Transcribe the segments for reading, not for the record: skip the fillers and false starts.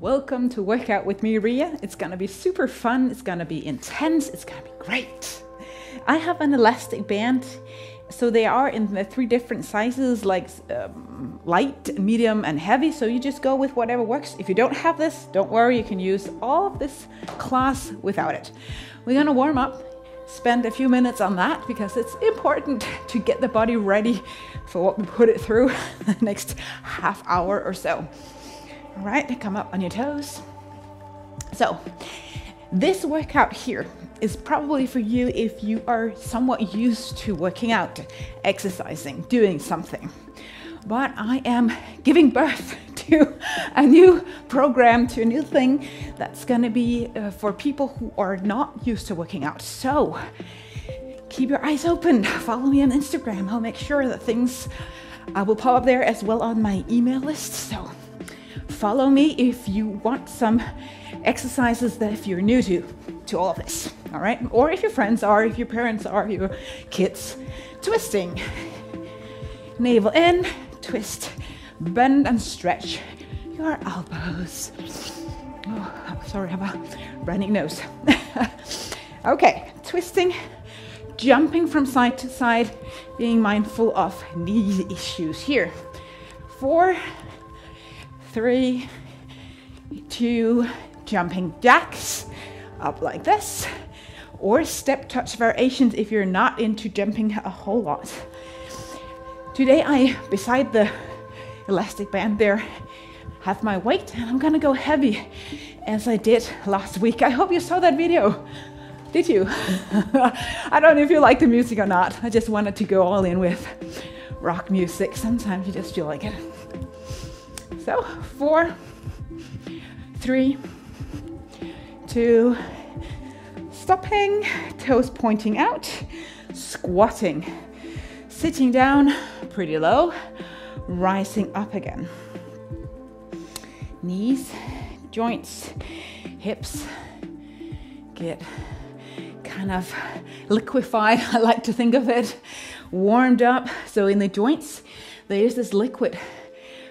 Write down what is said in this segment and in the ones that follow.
Welcome to Workout with me, Ria. It's gonna be super fun, it's gonna be intense, it's gonna be great. I have an elastic band, so they are in the 3 different sizes, like light, medium, and heavy, so you just go with whatever works. If you don't have this, don't worry, you can use all of this class without it. We're gonna warm up, spend a few minutes on that, because it's important to get the body ready for what we put it through the next half hour or so. All right, come up on your toes. So this workout here is probably for you if you are somewhat used to working out, exercising, doing something. But I am giving birth to a new program, to a new thing that's going to be for people who are not used to working out. So keep your eyes open. Follow me on Instagram. I'll make sure that things will pop up there as well on my email list. So follow me if you want some exercises that if you're new to all of this, all right? Or if your friends are, if your parents are, your kids. Twisting. Navel in, twist, bend and stretch your elbows. Oh, sorry, I have a running nose. Okay, twisting, jumping from side to side, being mindful of knee issues here. 4, 3, 2, jumping jacks up like this, or step touch variations if you're not into jumping a whole lot. Today beside the elastic band there, have my weight, and I'm gonna go heavy as I did last week. I hope you saw that video. Did you? I don't know if you like the music or not. I just wanted to go all in with rock music. Sometimes you just feel like it. So 4, 3, 2, stopping, toes pointing out, squatting, sitting down pretty low, rising up again. Knees, joints, hips get kind of liquefied, I like to think of it, warmed up. So in the joints, there's this liquid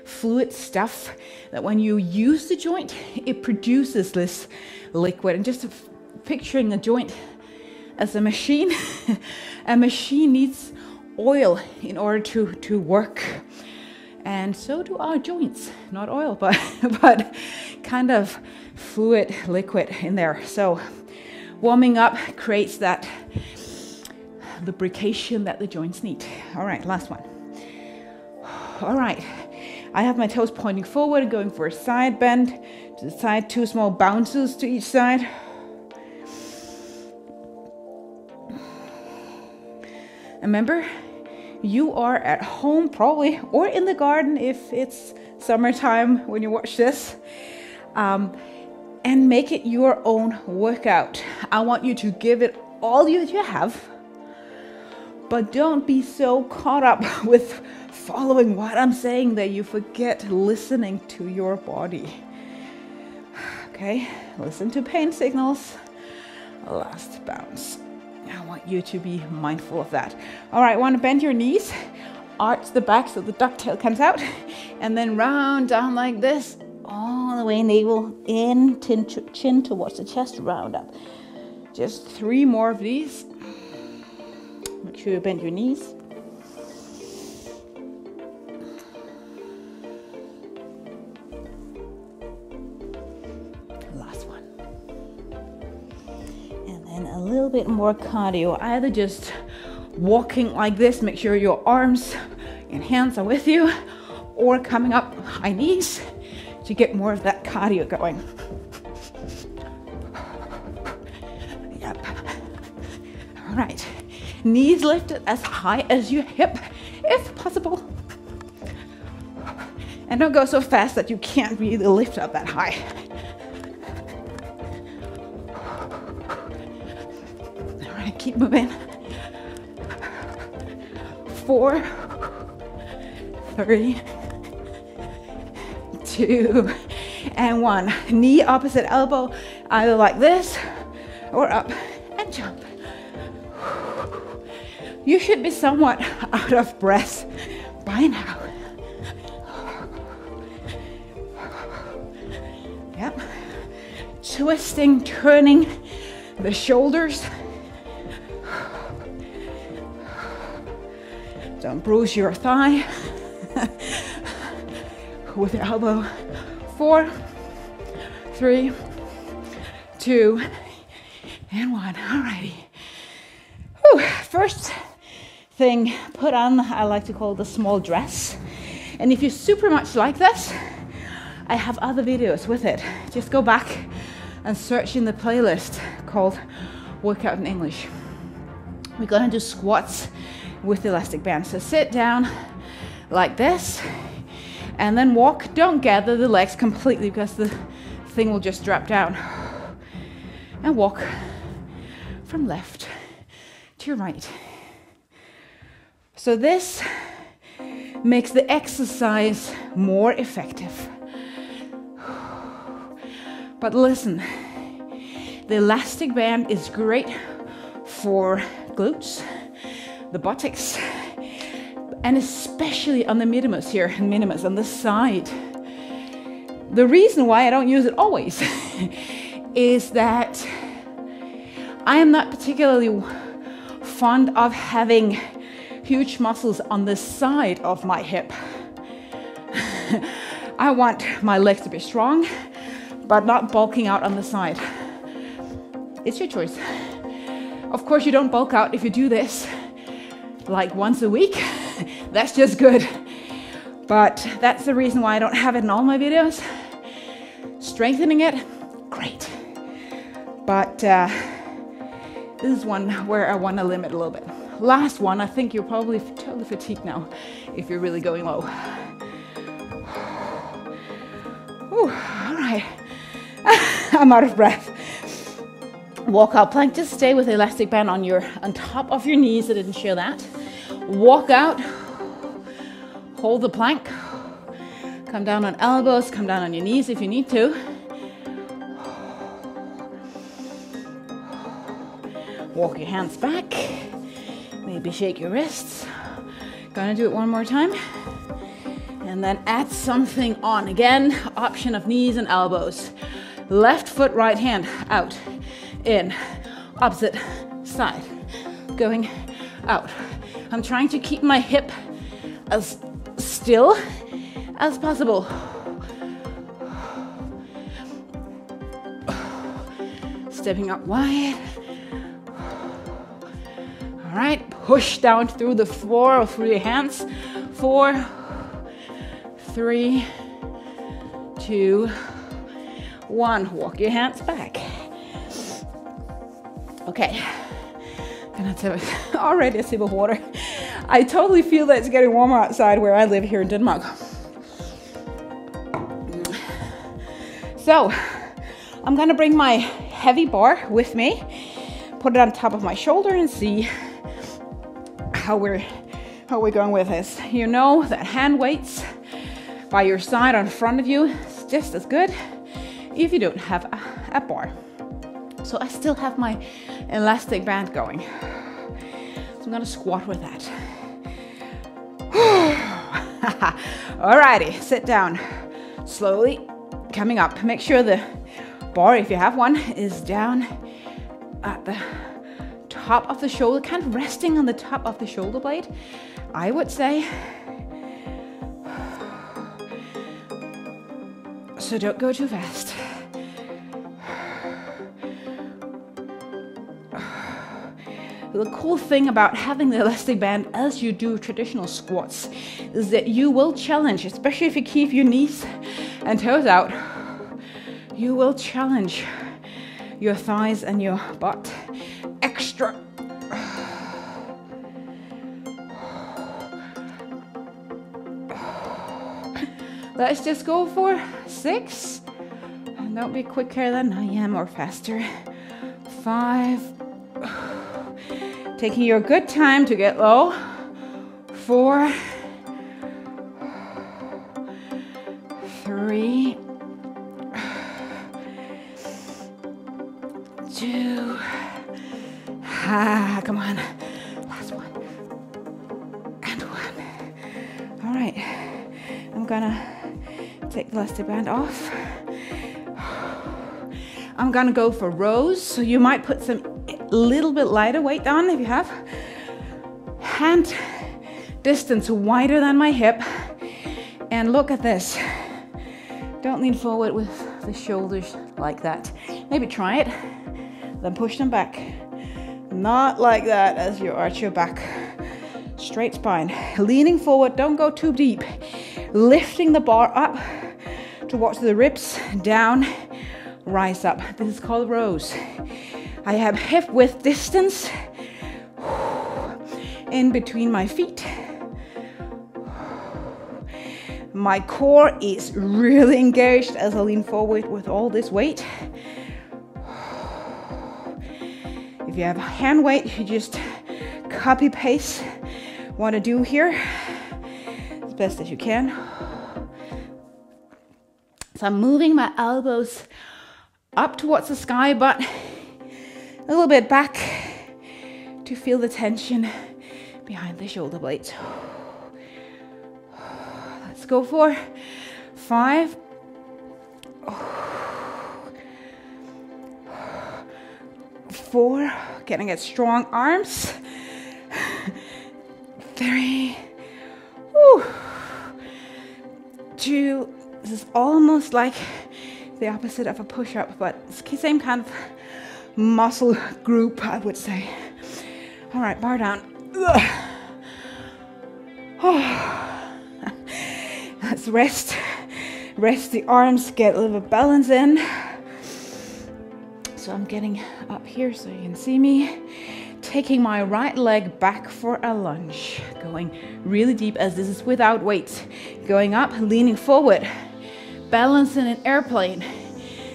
fluid stuff that when you use the joint, it produces this liquid. And just picturing a joint as a machine, a machine needs oil in order to work. And so do our joints, not oil, but kind of fluid liquid in there. So warming up creates that lubrication that the joints need. All right, last one. All right. I have my toes pointing forward, going for a side bend to the side, 2 small bounces to each side. Remember, you are at home probably, or in the garden if it's summertime when you watch this, and make it your own workout. I want you to give it all you have, but don't be so caught up with following what I'm saying that you forget listening to your body. Okay, listen to pain signals. Last bounce. I want you to be mindful of that. All right, want to bend your knees, arch the back so the ducktail comes out, and then round down like this, all the way, navel in, chin towards the chest, round up. Just 3 more of these. Make sure you bend your knees. A little bit more cardio, either just walking like this, make sure your arms and hands are with you, or coming up high knees to get more of that cardio going. Yep. All right, knees lifted as high as your hip if possible, and don't go so fast that you can't really lift up that high. Keep moving. 4, 3, 2, and 1. Knee opposite elbow, either like this or up and jump. You should be somewhat out of breath by now. Yep. Twisting, turning the shoulders. Don't bruise your thigh with your elbow. 4, 3, 2, and 1. Alrighty. Whew. First thing, put on, I like to call it the small dress. And if you super much like this, I have other videos with it. Just go back and search in the playlist called Workout in English. We're gonna do squats with the elastic band. So sit down like this and then walk. Don't gather the legs completely because the thing will just drop down. And walk from left to your right. So this makes the exercise more effective. But listen, the elastic band is great for glutes, the buttocks, and especially on the minimus here, minimus on the side. The reason why I don't use it always is that I am not particularly fond of having huge muscles on the side of my hip. I want my legs to be strong, but not bulking out on the side. It's your choice. Of course, you don't bulk out if you do this like once a week. That's just good. But that's the reason why I don't have it in all my videos. Strengthening it, great. But this is one where I want to limit a little bit. Last one, I think you're probably totally fatigued now if you're really going low. Ooh, all right. I'm out of breath. Walk out plank. Just stay with the elastic band on top of your knees. I didn't show that. Walk out. Hold the plank. Come down on elbows. Come down on your knees if you need to. Walk your hands back. Maybe shake your wrists. Gonna do it one more time. And then add something on. Again, option of knees and elbows. Left foot, right hand, out, in, opposite side, going out. I'm trying to keep my hip as still as possible. Stepping up wide. All right, push down through the floor or through your hands. 4, 3, 2, 1. Walk your hands back. Okay. Gonna have already a sip of water. I totally feel that it's getting warmer outside where I live here in Denmark. So, I'm gonna bring my heavy bar with me, put it on top of my shoulder and see how we're going with this. You know that hand weights by your side or in front of you is just as good if you don't have a bar. So I still have my elastic band going. So I'm gonna squat with that. Alrighty, sit down. Slowly coming up. Make sure the bar, if you have one, is down at the top of the shoulder, kind of resting on the top of the shoulder blade, I would say. So don't go too fast. The cool thing about having the elastic band as you do traditional squats is that you will challenge, especially if you keep your knees and toes out, you will challenge your thighs and your butt extra. Let's just go for 6. And don't be quicker than I am or faster. 5. Taking your good time to get low. 4. 3. 2. Come on. Last one. And 1. All right. I'm gonna take the elastic band off. I'm gonna go for rows. So you might put some little bit lighter weight on if you have. Hand distance wider than my hip. And look at this. Don't lean forward with the shoulders like that. Maybe try it, then push them back. Not like that as you arch your back. Straight spine. Leaning forward, don't go too deep. Lifting the bar up towards the ribs, down, rise up. This is called rows. I have hip width distance in between my feet. My core is really engaged as I lean forward with all this weight. If you have hand weight, you just copy paste what I do here as best as you can. So I'm moving my elbows up towards the sky, but a little bit back to feel the tension behind the shoulder blades. Let's go for 5, 4, getting at strong arms, 3, 2. This is almost like the opposite of a push-up, but it's the same kind of muscle group, I would say. All right, bar down. Let's rest. Rest the arms, get a little bit of balance in. So I'm getting up here so you can see me. Taking my right leg back for a lunge. Going really deep as this is without weights. Going up, leaning forward. Balance in an airplane.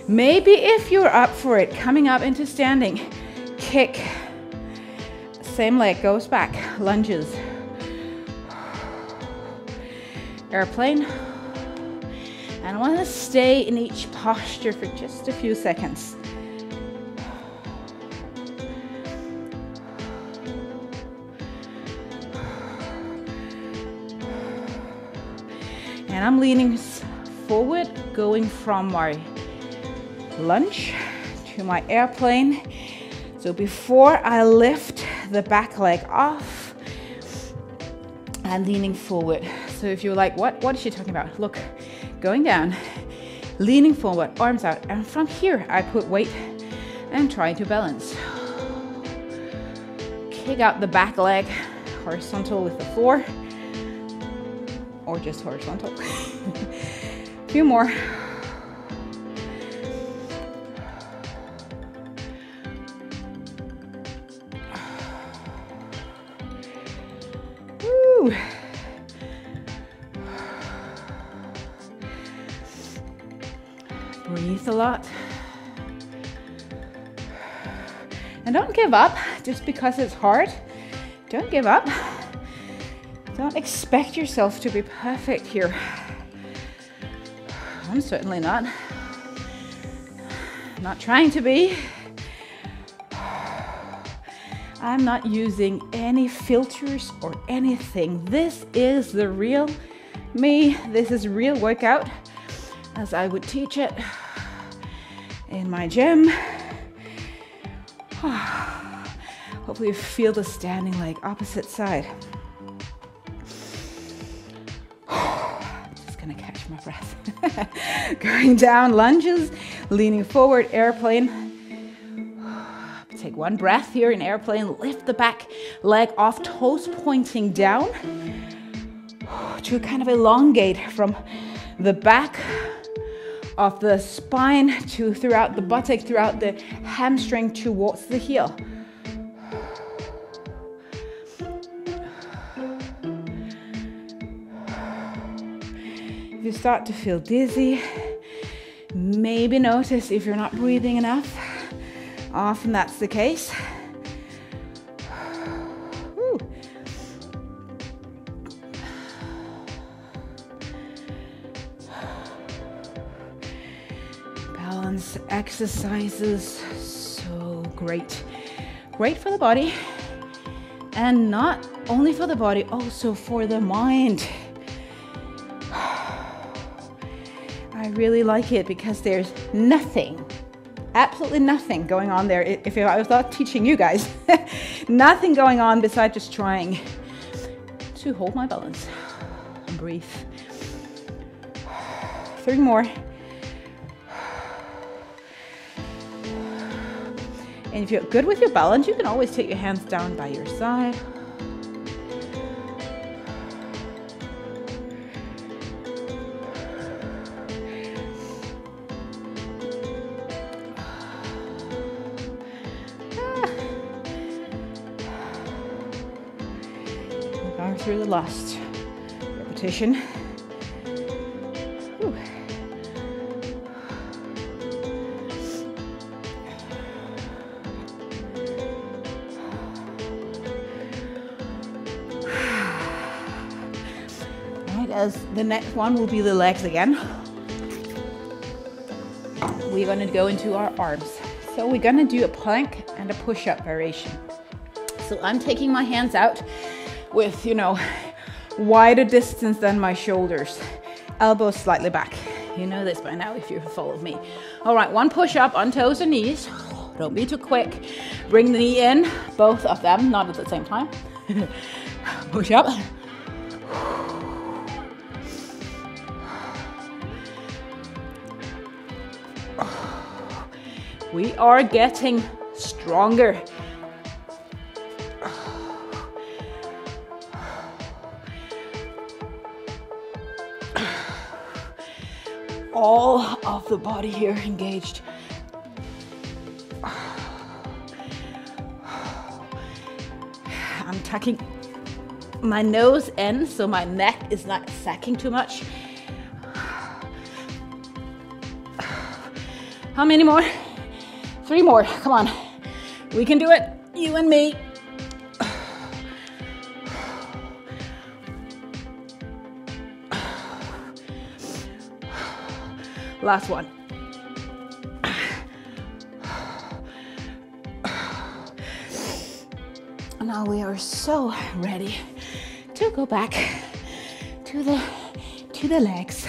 Maybe if you're up for it, coming up into standing. Kick. Same leg goes back. Lunges. Airplane. And I want to stay in each posture for just a few seconds. And I'm leaning forward, going from my lunge to my airplane. So before I lift the back leg off, I'm leaning forward. So if you're like, what is she talking about? Look, going down, leaning forward, arms out. And from here, I put weight and try to balance. Kick out the back leg, horizontal with the floor, or just horizontal. A few more. Woo. Breathe a lot. And don't give up just because it's hard. Don't give up. Don't expect yourself to be perfect here. I'm certainly not. Not trying to be. I'm not using any filters or anything. This is the real me. This is real workout as I would teach it in my gym. Hopefully you feel the standing leg opposite side. Just gonna catch my breath. Going down, lunges, leaning forward, airplane. Take one breath here in airplane. Lift the back leg off, toes pointing down to kind of elongate from the back of the spine to throughout the buttock, throughout the hamstring towards the heel. If you start to feel dizzy, maybe notice if you're not breathing enough. Often that's the case. Woo. Balance exercises, so great. Great for the body, and not only for the body, also for the mind. I really like it because there's nothing Absolutely nothing going on there. If I was not teaching you guys, nothing going on besides just trying to hold my balance and breathe. 3 more. And if you're good with your balance, you can always take your hands down by your side. We're going through the last repetition. Whew. As the next one will be the legs again. We're going to go into our arms. So we're going to do a plank and a push-up variation. So I'm taking my hands out with, you know, wider distance than my shoulders. Elbows slightly back. You know this by now if you've followed me. All right, 1 push-up on toes and knees. Don't be too quick. Bring the knee in, both of them, not at the same time. Push up. We are getting stronger. All of the body here engaged. I'm tucking my nose in so my neck is not sacking too much. How many more? 3 more, come on. We can do it, you and me. Last one. Now we are so ready to go back to the legs,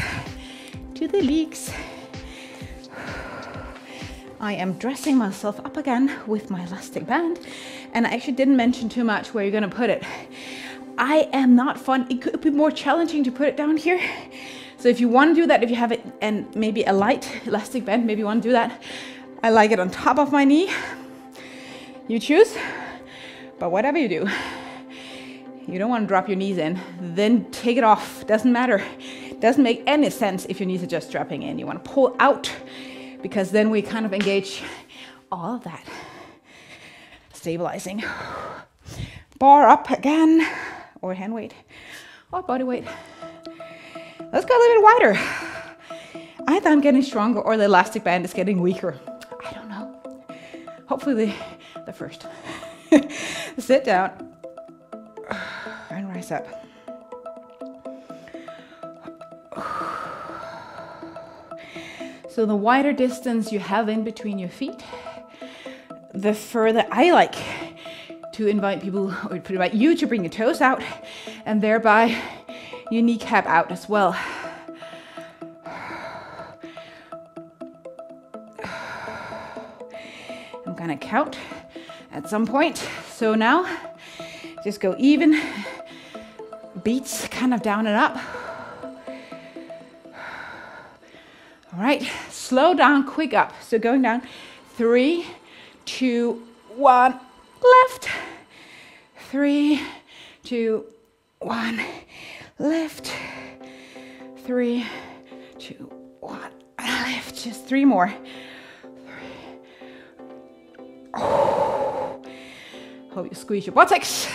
to the legs. I am dressing myself up again with my elastic band, and I actually didn't mention too much where you're gonna put it. I am not fun. It could be more challenging to put it down here. So if you want to do that, if you have it and maybe a light elastic band, maybe you want to do that. I like it on top of my knee. You choose, but whatever you do, you don't want to drop your knees in, then take it off. Doesn't matter. Doesn't make any sense if your knees are just dropping in. You want to pull out, because then we kind of engage all of that. Stabilizing. Bar up again, or hand weight, or body weight. Let's go a little bit wider. Either I'm getting stronger or the elastic band is getting weaker. I don't know. Hopefully the first. Sit down and rise up. So the wider distance you have in between your feet, the further I like to invite people, or to invite you to bring your toes out, and thereby your kneecap out as well. I'm gonna count at some point. So now, just go even, beats kind of down and up. All right, slow down, quick up. So going down, 3, 2, 1, left. 3, 2, 1, left. 3, 2, 1, left. Just 3 more. 3. Oh. Hope you squeeze your buttocks.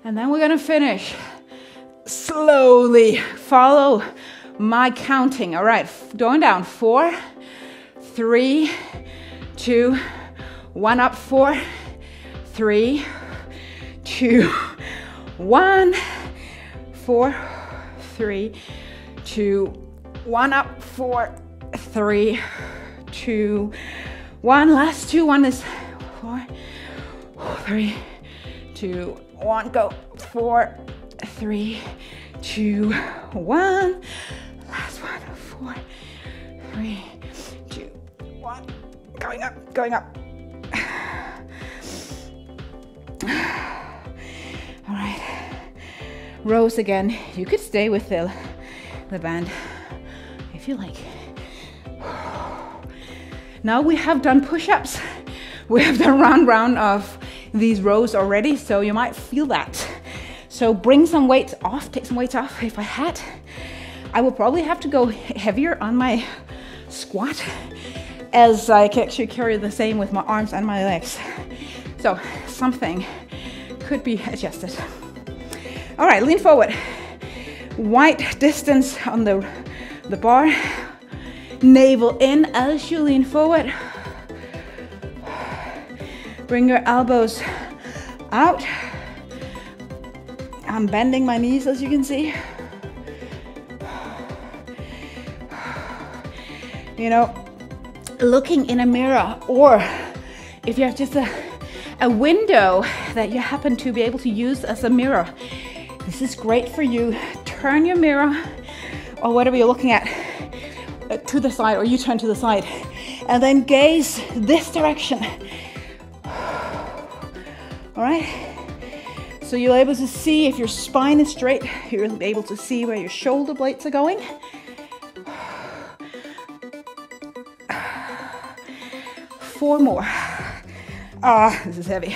And then we're gonna finish slowly. Follow my counting. All right, going down. 4, 3, 2, 1 up. 4, 3, 2, 1. 4, 3, 2, 1 up. 4, 3, 2, 1. Last 2. 1 is 4, 3, 2, 1. Go. 4, 3, 2, 1. Last one. 4, 3, 3, 2, 1. Going up, going up. All right. Rows again. You could stay with the band if you like. Now we have done push-ups. We have done round of these rows already, so you might feel that. So bring some weights off, take some weights off. If I had, I will probably have to go heavier on my squat, as I can actually carry the same with my arms and my legs. So something could be adjusted. All right, lean forward. Wide distance on the bar. Navel in as you lean forward. Bring your elbows out. I'm bending my knees, as you can see. You know, looking in a mirror, or if you have just a window that you happen to be able to use as a mirror, this is great for you. Turn your mirror or whatever you're looking at to the side, or you turn to the side, and then gaze this direction. All right, so you're able to see if your spine is straight. You're able to see where your shoulder blades are going. Four more. This is heavy.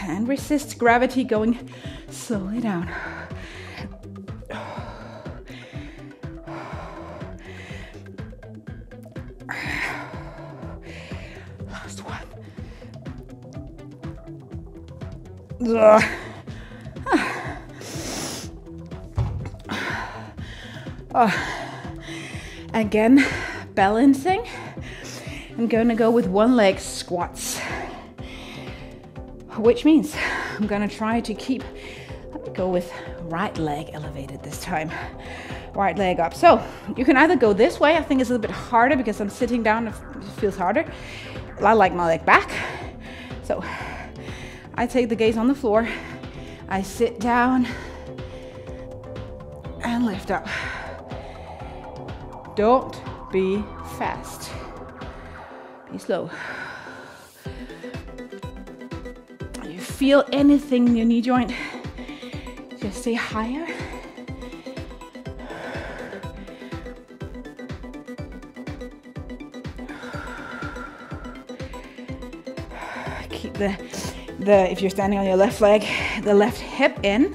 And resist gravity, going slowly down. Last one. Again, balancing. I'm gonna go with one leg squats, which means I'm gonna try to keep, let me go with right leg elevated this time. Right leg up. So you can either go this way. I think it's a little bit harder because I'm sitting down, it feels harder. I like my leg back. So I take the gaze on the floor. I sit down and lift up. Don't be fast. Be slow. You feel anything in your knee joint, just stay higher. Keep the if you're standing on your left leg, the left hip in.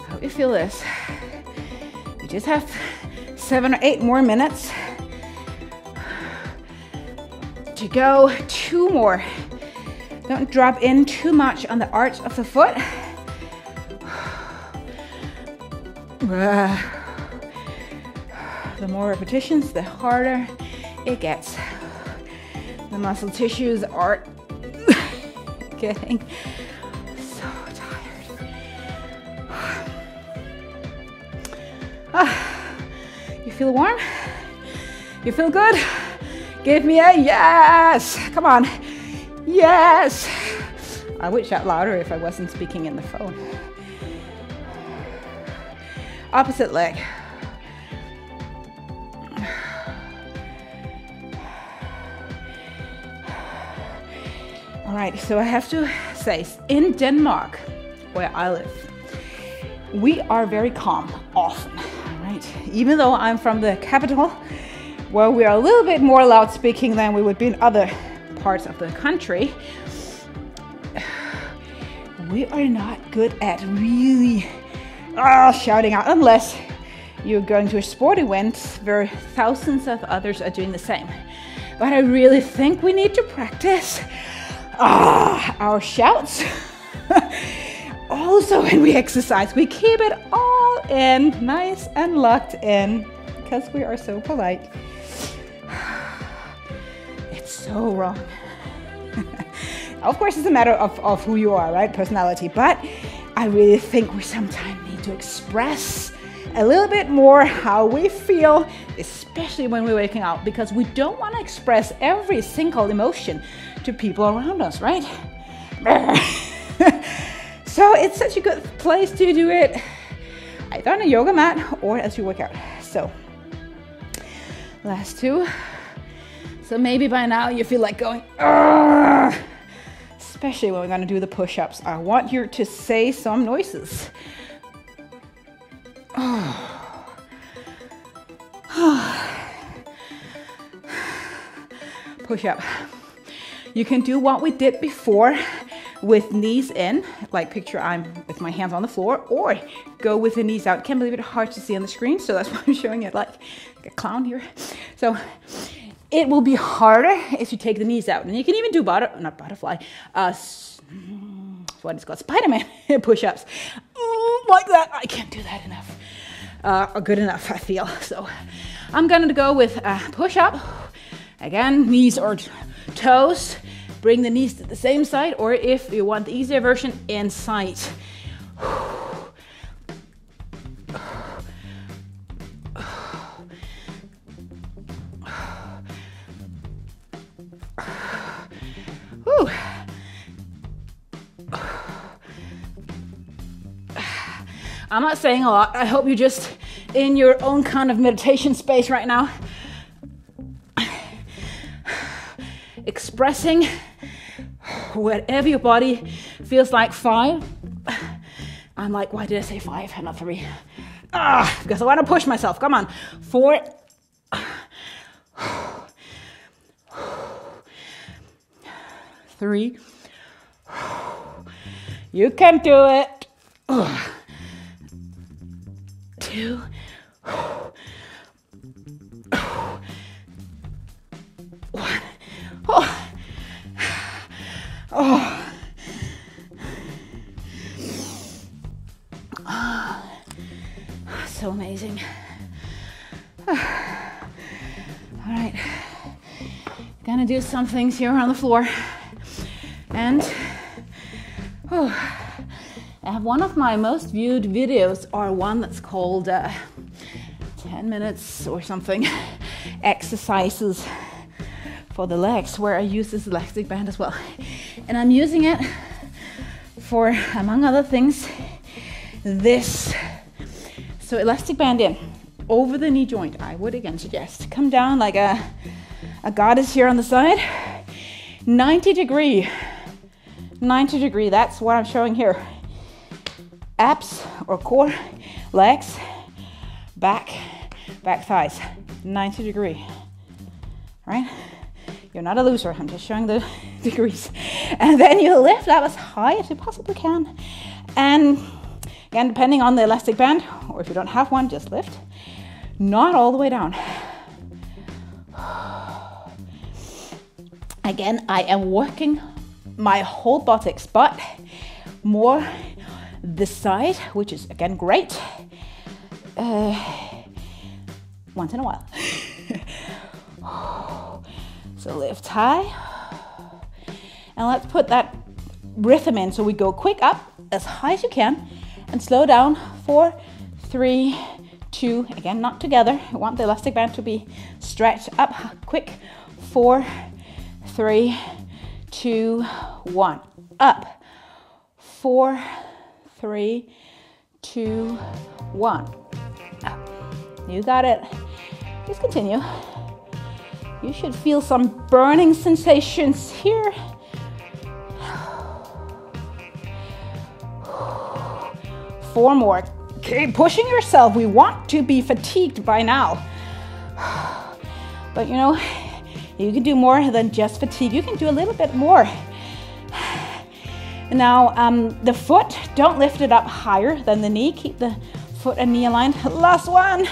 How do you feel this? You just have 7 or 8 more minutes to go. 2 more. Don't drop in too much on the arch of the foot. The more repetitions, the harder it gets. The muscle tissues are getting so tired. You feel warm? You feel good? Give me a yes! Come on. Yes! I would shout louder if I wasn't speaking in the phone. Opposite leg. All right, so I have to say, in Denmark, where I live, we are very calm often, right? Even though I'm from the capital, where we are a little bit more loud speaking than we would be in other parts of the country, we are not good at really shouting out, unless you're going to a sport event where thousands of others are doing the same. But I really think we need to practice our shouts. Also, when we exercise, we keep it all in, nice and locked in, because we are so polite. It's so wrong. Of course, it's a matter of who you are, right? Personality. But I really think we sometimes need to express a little bit more how we feel, especially when we're waking up, because we don't want to express every single emotion to people around us, right? So it's such a good place to do it either on a yoga mat or as you work out. So last two. So maybe by now you feel like going, "Argh!" Especially when we're going to do the push-ups. I want you to say some noises. Push up. You can do what we did before with knees in, like picture I'm with my hands on the floor, or go with the knees out. Can't believe it's hard to see on the screen, so that's why I'm showing it like a clown here. So it will be harder if you take the knees out, and you can even do not butterfly, what is called Spider-Man push-ups, like that. I can't do that enough, or good enough, I feel. So I'm gonna go with push-up. Again, knees or toes. Bring the knees to the same side, or if you want the easier version, inside. Whew. I'm not saying a lot. I hope you're just in your own kind of meditation space right now, expressing whatever your body feels like. 5. I'm like, why did I say 5 and not 3? Because I want to push myself. Come on. 4. 3. You can do it. 2. 1. So amazing. All right, gonna do some things here on the floor, and I have one of my most viewed videos, or one that's called 10 minutes or something exercises for the legs, where I use this elastic band as well, and I'm using it for, among other things, this. So elastic band in over the knee joint. I would again suggest come down like a goddess here on the side. 90 degree. That's what I'm showing here. Abs or core, legs, back thighs. 90 degree. Right? You're not a loser. I'm just showing the degrees. And then you lift up as high as you possibly can. And again, depending on the elastic band, or if you don't have one, just lift. Not all the way down. Again, I am working my whole buttocks, but more this side, which is again great. Once in a while. So lift high. And let's put that rhythm in. So we go quick up as high as you can. And slow down. 4, 3, 2. Again, not together. I want the elastic band to be stretched up. Quick. 4, 3, 2, 1. Up. 4, 3, 2, 1. Up. You got it. Just continue. You should feel some burning sensations here. 4 more. Keep pushing yourself. We want to be fatigued by now. But you know, you can do more than just fatigue. You can do a little bit more. Now, the foot, don't lift it up higher than the knee. Keep the foot and knee aligned. Last one.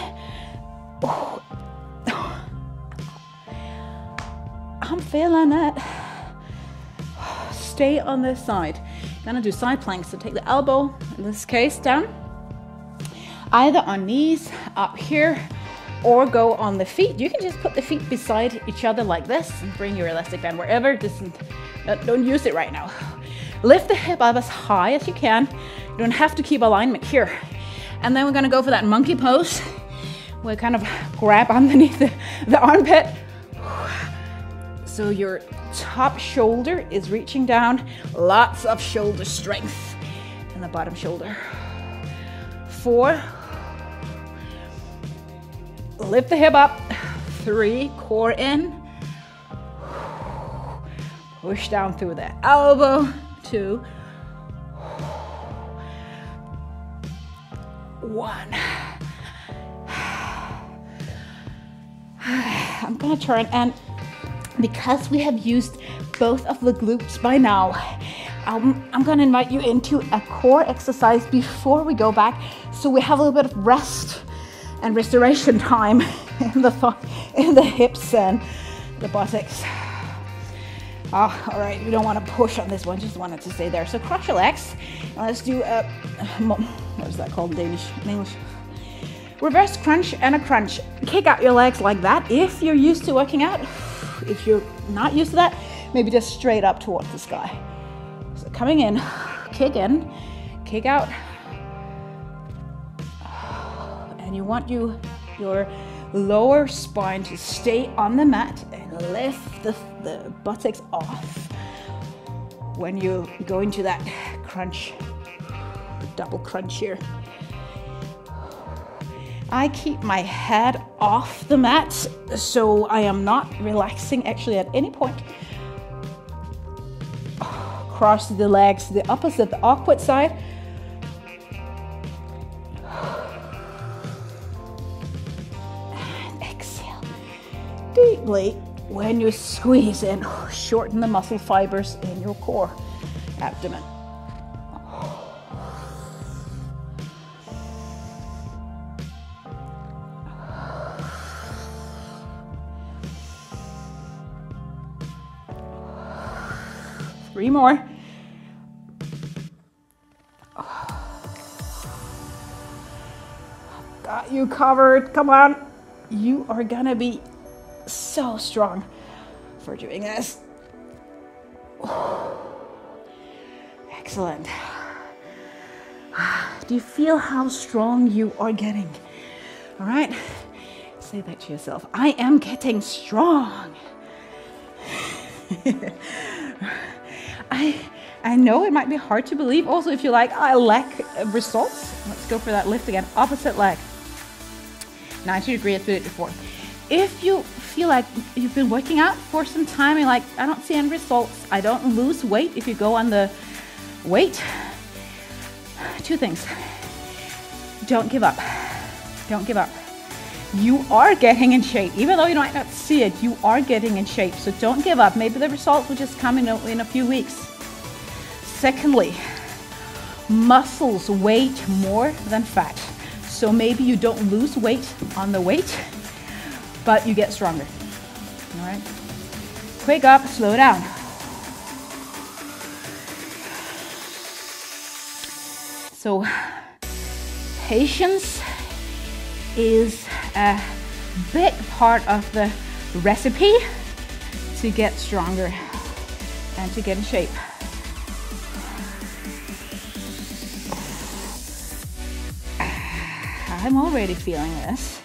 I'm feeling it. Stay on this side. Gonna do side planks. So take the elbow, in this case, down. Either on knees, up here, or go on the feet. You can just put the feet beside each other like this and bring your elastic band wherever. Don't use it right now. Lift the hip up as high as you can. You don't have to keep alignment here. And then we're gonna go for that monkey pose. We'll kind of grab underneath the armpit. So your top shoulder is reaching down. Lots of shoulder strength in the bottom shoulder. 4. Lift the hip up. 3, core in. Push down through the elbow. 2. 1. I'm gonna turn, and because we have used both of the glutes by now, I'm gonna invite you into a core exercise before we go back, so we have a little bit of rest and restoration time in the hips and the buttocks. Oh, all right, we don't want to push on this one, just want it to stay there. So cross your legs, and let's do a, what is that called in Danish? In English? Reverse crunch and a crunch. Kick out your legs like that if you're used to working out. If you're not used to that, maybe just straight up towards the sky. So coming in, kick out. And you want your lower spine to stay on the mat and lift the buttocks off when you go into that crunch, double crunch here. I keep my head off the mat, so I am not relaxing actually at any point. Cross the legs, the opposite, the awkward side. And exhale deeply when you squeeze in. Shorten the muscle fibers in your core, abdomen. Three more. Got you covered. Come on. You are gonna be so strong for doing this. Excellent. Do you feel how strong you are getting? All right. Say that to yourself. I am getting strong. I know it might be hard to believe. Also, if you like, I lack results. Let's go for that lift again. Opposite leg. 90 degrees, 3 to 4. If you feel like you've been working out for some time and like, I don't see any results, I don't lose weight if you go on the weight. 2 things. Don't give up. Don't give up. You are getting in shape. Even though you might not see it, you are getting in shape. So don't give up. Maybe the results will just come in a few weeks. Secondly, muscles weigh more than fat. So maybe you don't lose weight on the weight, but you get stronger. All right? Quick up, slow down. So patience is a big part of the recipe to get stronger and to get in shape. I'm already feeling this.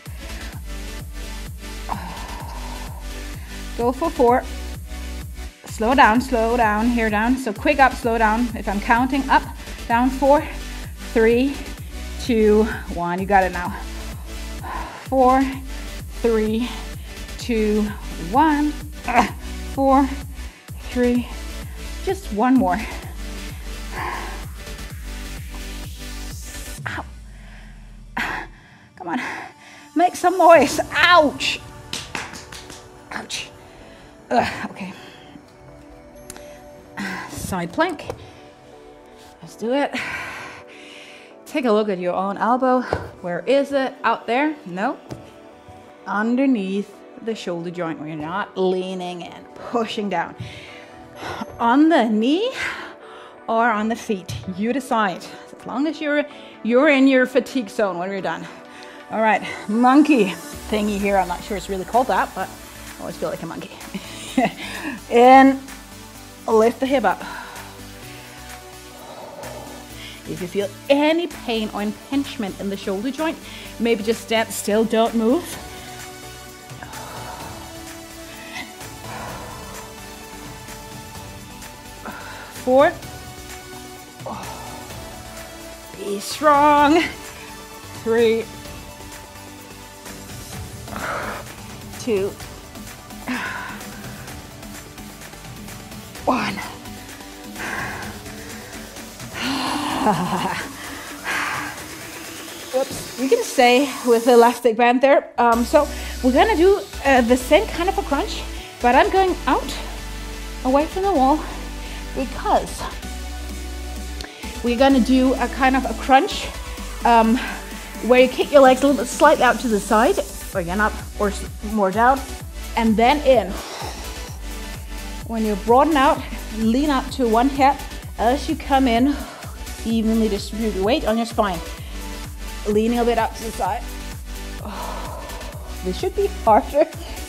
Go for 4. Slow down, here down. So quick up, slow down. If I'm counting up, down 4, 3, 2, 1. You got it now. 4, 3, 2, 1. 4, 3. Just one more. Ow. Come on. Make some noise. Ouch. Ouch. Okay. Side plank. Let's do it. Take a look at your own elbow. Where is it? Out there? No. Underneath the shoulder joint where you're not leaning and pushing down. On the knee or on the feet. You decide. As long as you're in your fatigue zone when you're done. All right. Monkey thingy here. I'm not sure it's really called that, but I always feel like a monkey. And lift the hip up. If you feel any pain or impingement in the shoulder joint, maybe just stand still, don't move. 4. Be strong. 3, 2, 1. Whoops. You can stay with the elastic band there. So we're gonna do the same kind of a crunch, but I'm going out away from the wall because we're gonna do a kind of a crunch where you kick your legs a little bit slightly out to the side, or again up, or more down, and then in. When you broaden out, lean up to one hip as you come in, evenly distribute your weight on your spine. Leaning a bit up to the side. This should be harder,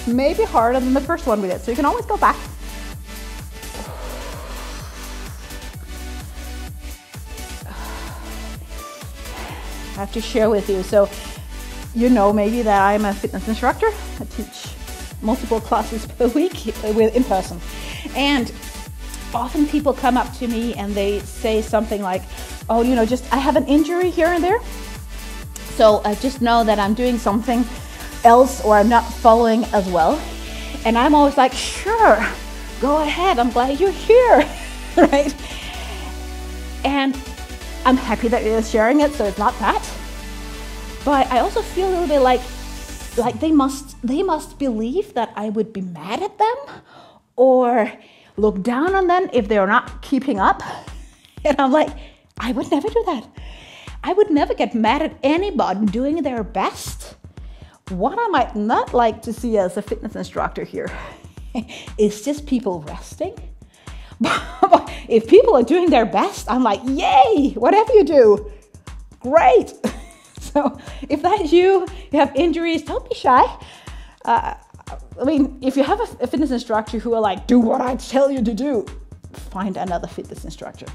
maybe harder than the first one we did, so you can always go back. I have to share with you, so you know maybe that I'm a fitness instructor. I teach multiple classes per week in person, and often people come up to me and they say something like, oh, you know, just I have an injury here and there, so I just know that I'm doing something else or I'm not following as well. And I'm always like, sure, go ahead, I'm glad you're here. Right? And I'm happy that you're sharing it, so it's not that. But I also feel a little bit like they must believe that I would be mad at them or look down on them if they're not keeping up. And I'm like, I would never do that. I would never get mad at anybody doing their best. What I might not like to see as a fitness instructor here is just people resting. If people are doing their best, I'm like, yay, whatever you do, great. So if that's you have injuries, don't be shy. I mean, if you have a fitness instructor who are like, do what I tell you to do, find another fitness instructor.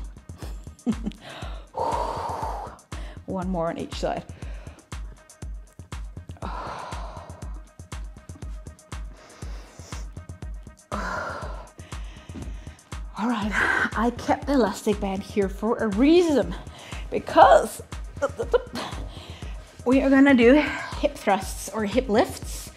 One more on each side. All right, I kept the elastic band here for a reason, because we are gonna do hip thrusts or hip lifts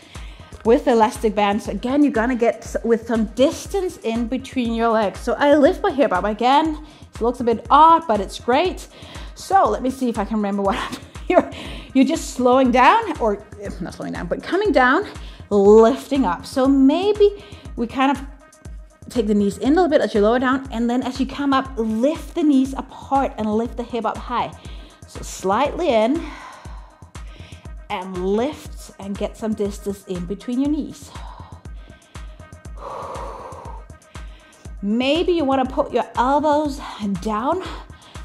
with elastic bands. Again, you're gonna get with some distance in between your legs. So I lift my hip up again. It looks a bit odd, but it's great. So let me see if I can remember what I'm doing. You're just slowing down, or not slowing down, but coming down, lifting up. So maybe we kind of take the knees in a little bit as you lower down, and then as you come up, lift the knees apart and lift the hip up high. So slightly in, and lift and get some distance in between your knees. Maybe you want to put your elbows down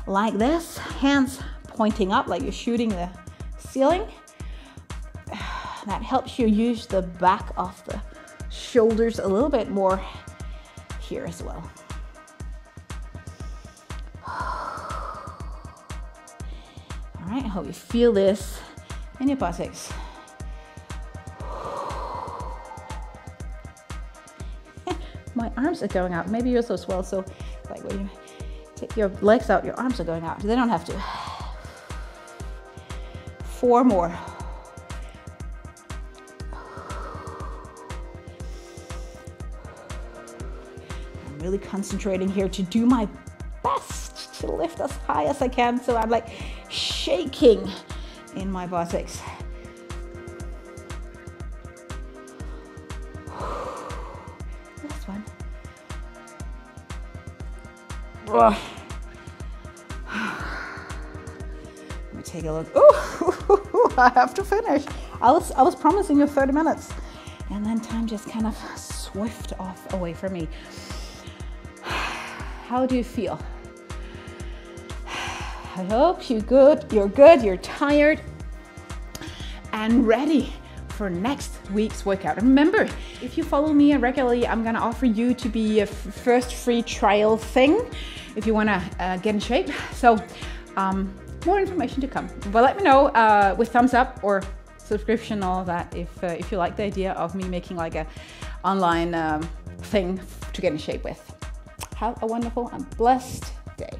like this, hands pointing up like you're shooting the ceiling. That helps you use the back of the shoulders a little bit more here as well. All right, I hope you feel this in your buttocks. My arms are going out. Maybe yours as well. So like when you take your legs out, your arms are going out. They don't have to. 4 more. I'm really concentrating here to do my best to lift as high as I can. So I'm like shaking in my buttocks. This one. Let me take a look. Ooh, I have to finish. I was promising you 30 minutes, and then time just kind of swift off away from me. How do you feel? I hope you're good, you're tired and ready for next week's workout. And remember, if you follow me regularly, I'm gonna offer you to be a first free trial thing if you wanna get in shape. So More information to come. But let me know with thumbs up or subscription, all that, if you like the idea of me making like a online thing to get in shape with. Have a wonderful and blessed day.